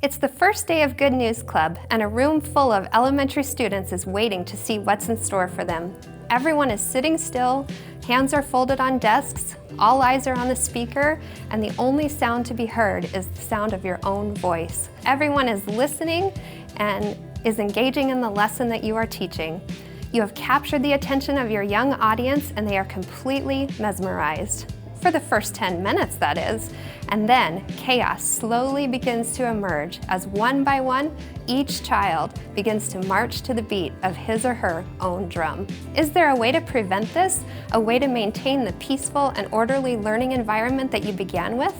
It's the first day of Good News Club, and a room full of elementary students is waiting to see what's in store for them. Everyone is sitting still, hands are folded on desks, all eyes are on the speaker, and the only sound to be heard is the sound of your own voice. Everyone is listening and is engaging in the lesson that you are teaching. You have captured the attention of your young audience, and they are completely mesmerized. For the first 10 minutes, that is. And then chaos slowly begins to emerge as one by one, each child begins to march to the beat of his or her own drum. Is there a way to prevent this? A way to maintain the peaceful and orderly learning environment that you began with?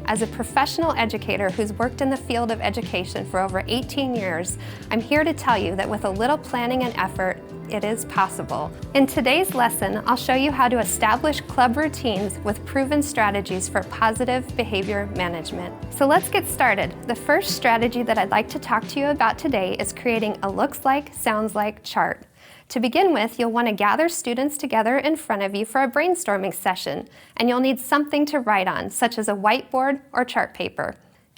As a professional educator who's worked in the field of education for over 18 years, I'm here to tell you that with a little planning and effort, it is possible. In today's lesson, I'll show you how to establish club routines with proven strategies for positive behavior management. So let's get started. The first strategy that I'd like to talk to you about today is creating a looks like, sounds like chart. To begin with, you'll want to gather students together in front of you for a brainstorming session, and you'll need something to write on, such as a whiteboard or chart paper.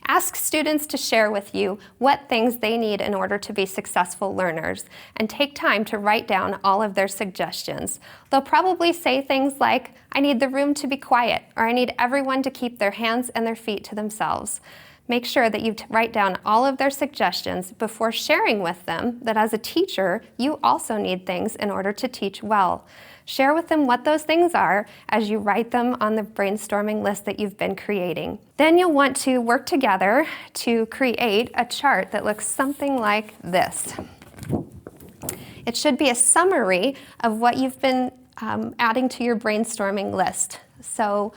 Ask students to share with you what things they need in order to be successful learners, and take time to write down all of their suggestions. They'll probably say things like, "I need the room to be quiet," or "I need everyone to keep their hands and their feet to themselves." Make sure that you write down all of their suggestions before sharing with them that as a teacher, you also need things in order to teach well. Share with them what those things are as you write them on the brainstorming list that you've been creating. Then you'll want to work together to create a chart that looks something like this. It should be a summary of what you've been adding to your brainstorming list. So,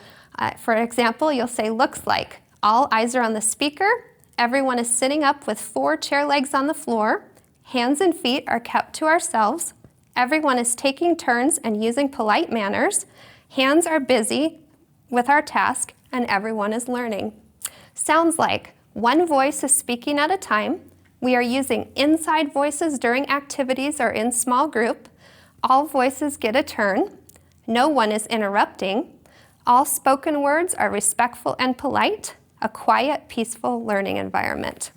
for example, you'll say looks like. All eyes are on the speaker, everyone is sitting up with 4 chair legs on the floor, hands and feet are kept to ourselves, everyone is taking turns and using polite manners, hands are busy with our task, and everyone is learning. Sounds like one voice is speaking at a time, we are using inside voices during activities or in small group, all voices get a turn, no one is interrupting, all spoken words are respectful and polite, a quiet, peaceful learning environment.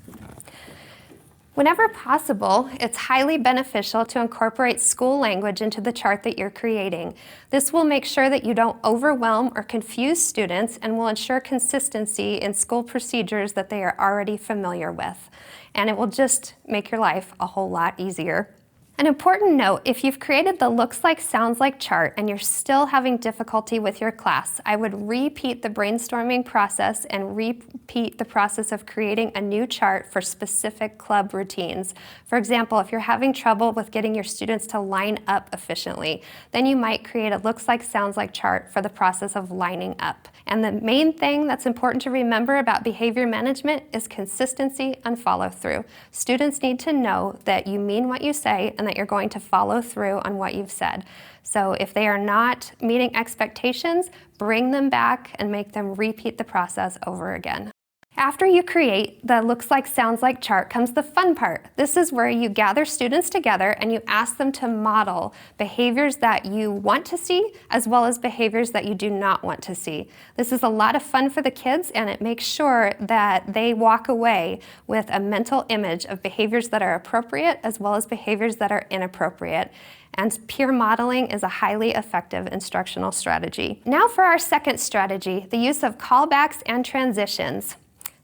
Whenever possible, it's highly beneficial to incorporate school language into the chart that you're creating. This will make sure that you don't overwhelm or confuse students and will ensure consistency in school procedures that they are already familiar with. And it will just make your life a whole lot easier. An important note, if you've created the looks like, sounds like chart and you're still having difficulty with your class, I would repeat the brainstorming process and repeat the process of creating a new chart for specific club routines. For example, if you're having trouble with getting your students to line up efficiently, then you might create a looks like, sounds like chart for the process of lining up. And the main thing that's important to remember about behavior management is consistency and follow through. Students need to know that you mean what you say and that you're going to follow through on what you've said. So if they are not meeting expectations, bring them back and make them repeat the process over again. After you create the looks like, sounds like chart comes the fun part. This is where you gather students together and you ask them to model behaviors that you want to see as well as behaviors that you do not want to see. This is a lot of fun for the kids, and it makes sure that they walk away with a mental image of behaviors that are appropriate as well as behaviors that are inappropriate. And peer modeling is a highly effective instructional strategy. Now for our second strategy, the use of callbacks and transitions.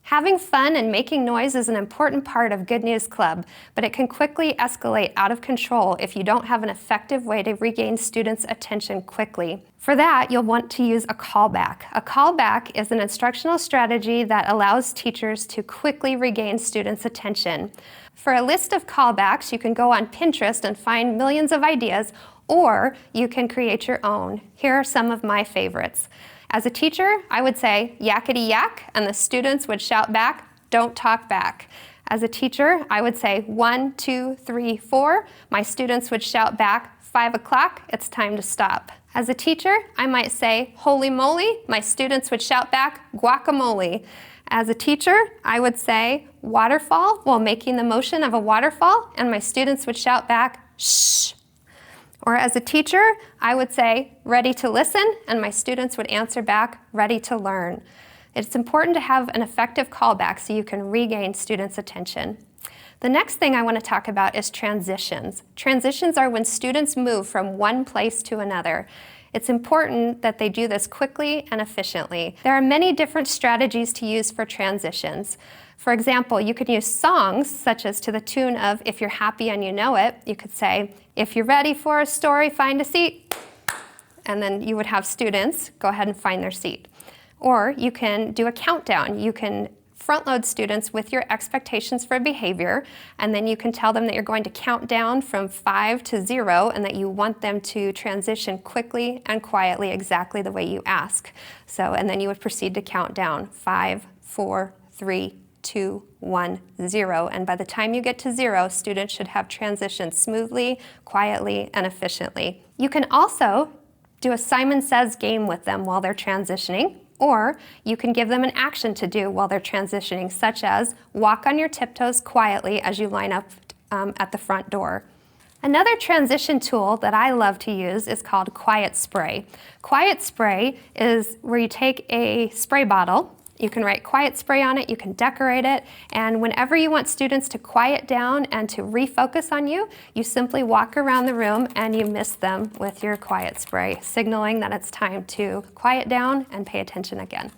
Having fun and making noise is an important part of Good News Club, but it can quickly escalate out of control if you don't have an effective way to regain students' attention quickly. For that, you'll want to use a callback. A callback is an instructional strategy that allows teachers to quickly regain students' attention. For a list of callbacks, you can go on Pinterest and find millions of ideas, or you can create your own. Here are some of my favorites. As a teacher, I would say, yakety yak, and the students would shout back, don't talk back. As a teacher, I would say 1, 2, 3, 4. My students would shout back, 5 o'clock, it's time to stop. As a teacher, I might say, holy moly. My students would shout back, guacamole. As a teacher, I would say, waterfall, while making the motion of a waterfall, and my students would shout back, shh. Or as a teacher, I would say, ready to listen, and my students would answer back, ready to learn. It's important to have an effective callback so you can regain students' attention. The next thing I want to talk about is transitions. Transitions are when students move from one place to another. It's important that they do this quickly and efficiently. There are many different strategies to use for transitions. For example, you could use songs such as to the tune of "If You're Happy and You Know It." You could say, "If you're ready for a story, find a seat." And then you would have students go ahead and find their seat. Or you can do a countdown. You can front-load students with your expectations for behavior, and then you can tell them that you're going to count down from 5 to 0 and that you want them to transition quickly and quietly exactly the way you ask. And then you would proceed to count down 5, 4, 3, 2, 1, 0. And by the time you get to 0, students should have transitioned smoothly, quietly, and efficiently. You can also do a Simon Says game with them while they're transitioning, or you can give them an action to do while they're transitioning, such as walk on your tiptoes quietly as you line up at the front door. Another transition tool that I love to use is called Quiet Spray. Quiet Spray is where you take a spray bottle. You can write Quiet Spray on it, you can decorate it, and whenever you want students to quiet down and to refocus on you, you simply walk around the room and you mist them with your Quiet Spray, signaling that it's time to quiet down and pay attention again.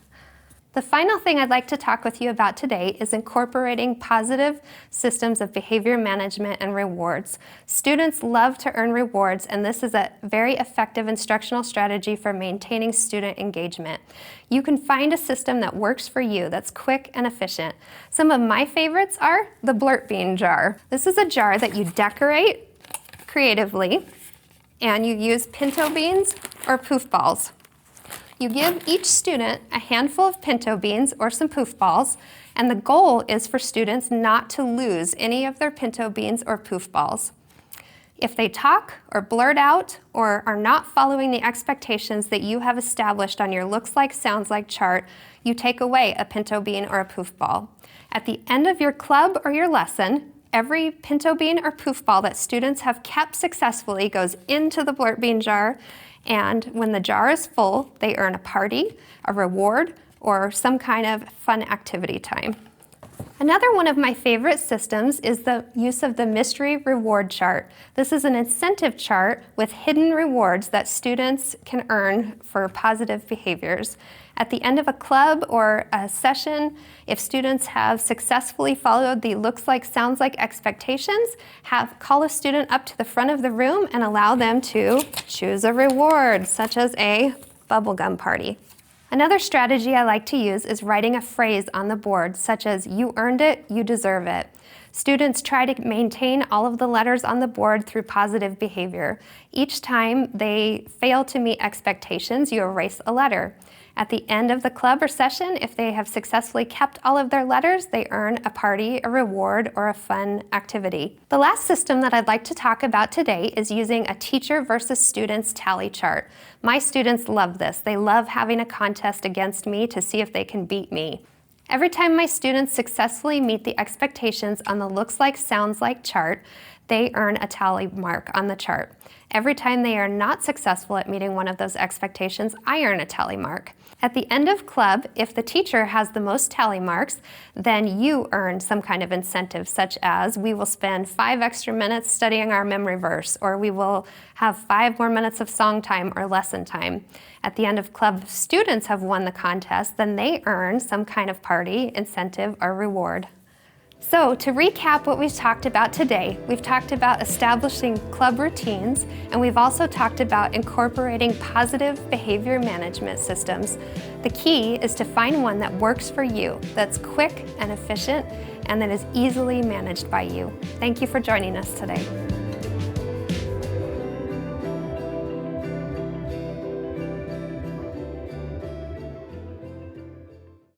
The final thing I'd like to talk with you about today is incorporating positive systems of behavior management and rewards. Students love to earn rewards, and this is a very effective instructional strategy for maintaining student engagement. You can find a system that works for you, that's quick and efficient. Some of my favorites are the Blurt Bean jar. This is a jar that you decorate creatively, and you use pinto beans or poof balls. You give each student a handful of pinto beans or some poof balls, and the goal is for students not to lose any of their pinto beans or poof balls. If they talk or blurt out or are not following the expectations that you have established on your looks like, sounds like chart, you take away a pinto bean or a poof ball. At the end of your club or your lesson, every pinto bean or poof ball that students have kept successfully goes into the Blurt Bean jar, and when the jar is full, they earn a party, a reward, or some kind of fun activity time. Another one of my favorite systems is the use of the mystery reward chart. This is an incentive chart with hidden rewards that students can earn for positive behaviors. At the end of a club or a session, if students have successfully followed the looks like, sounds like expectations, call a student up to the front of the room and allow them to choose a reward, such as a bubblegum party. Another strategy I like to use is writing a phrase on the board, such as "You earned it, you deserve it." Students try to maintain all of the letters on the board through positive behavior. Each time they fail to meet expectations, you erase a letter. At the end of the club or session, if they have successfully kept all of their letters, they earn a party, a reward, or a fun activity. The last system that I'd like to talk about today is using a teacher versus students tally chart. My students love this. They love having a contest against me to see if they can beat me. Every time my students successfully meet the expectations on the looks like, sounds like chart, they earn a tally mark on the chart. Every time they are not successful at meeting one of those expectations, I earn a tally mark. At the end of club, if the teacher has the most tally marks, then you earn some kind of incentive, such as we will spend 5 extra minutes studying our memory verse, or we will have 5 more minutes of song time or lesson time. At the end of club, if students have won the contest, then they earn some kind of party, incentive, or reward. So to recap what we've talked about today, we've talked about establishing club routines, and we've also talked about incorporating positive behavior management systems. The key is to find one that works for you, that's quick and efficient, and that is easily managed by you. Thank you for joining us today.